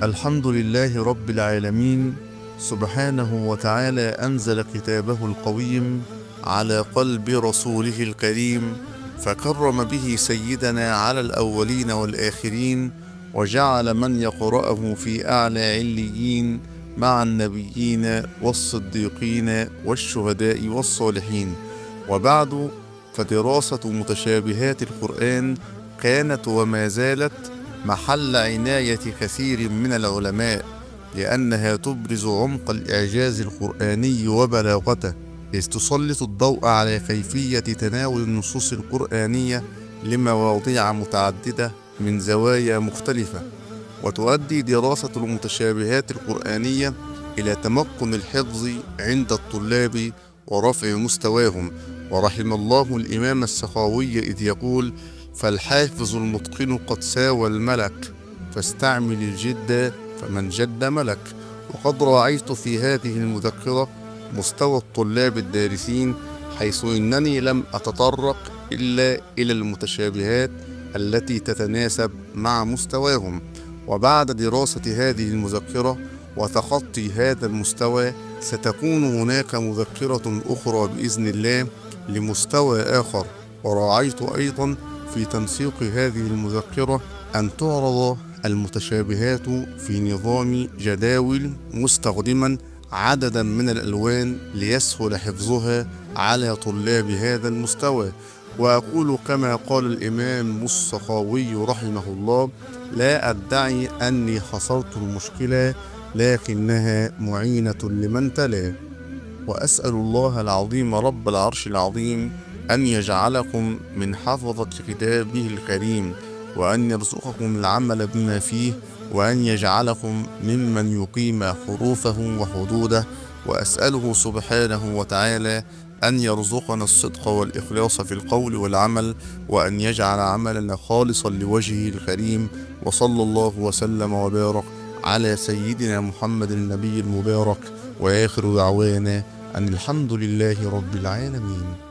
الحمد لله رب العالمين، سبحانه وتعالى أنزل كتابه القويم على قلب رسوله الكريم، فكرم به سيدنا على الأولين والآخرين، وجعل من يقرأه في أعلى عليين مع النبيين والصديقين والشهداء والصالحين. وبعد، فدراسة متشابهات القرآن كانت وما زالت محل عناية كثير من العلماء، لأنها تبرز عمق الإعجاز القرآني وبلاغته، إذ تسلط الضوء على كيفية تناول النصوص القرآنية لمواضيع متعددة من زوايا مختلفة. وتؤدي دراسة المتشابهات القرآنية إلى تمكن الحفظ عند الطلاب ورفع مستواهم. ورحم الله الإمام السخاوي إذ يقول: فالحافظ المتقن قد ساوى الملك، فاستعمل الجد فمن جد ملك. وقد راعيت في هذه المذكرة مستوى الطلاب الدارسين، حيث إنني لم أتطرق إلا إلى المتشابهات التي تتناسب مع مستواهم. وبعد دراسة هذه المذكرة وتخطي هذا المستوى، ستكون هناك مذكرة أخرى بإذن الله لمستوى آخر. وراعيت أيضا في تنسيق هذه المذكرة أن تعرض المتشابهات في نظام جداول، مستخدما عددا من الألوان ليسهل حفظها على طلاب هذا المستوى. وأقول كما قال الإمام السخاوي رحمه الله: لا أدعي أني حصرت المشكلة، لكنها معينة لمن تلا. وأسأل الله العظيم رب العرش العظيم أن يجعلكم من حفظة كتابه الكريم، وأن يرزقكم العمل بما فيه، وأن يجعلكم ممن يقيم حروفه وحدوده. وأسأله سبحانه وتعالى أن يرزقنا الصدق والإخلاص في القول والعمل، وأن يجعل عملنا خالصا لوجهه الكريم. وصلى الله وسلم وبارك على سيدنا محمد النبي المبارك، وآخر دعوانا أن الحمد لله رب العالمين.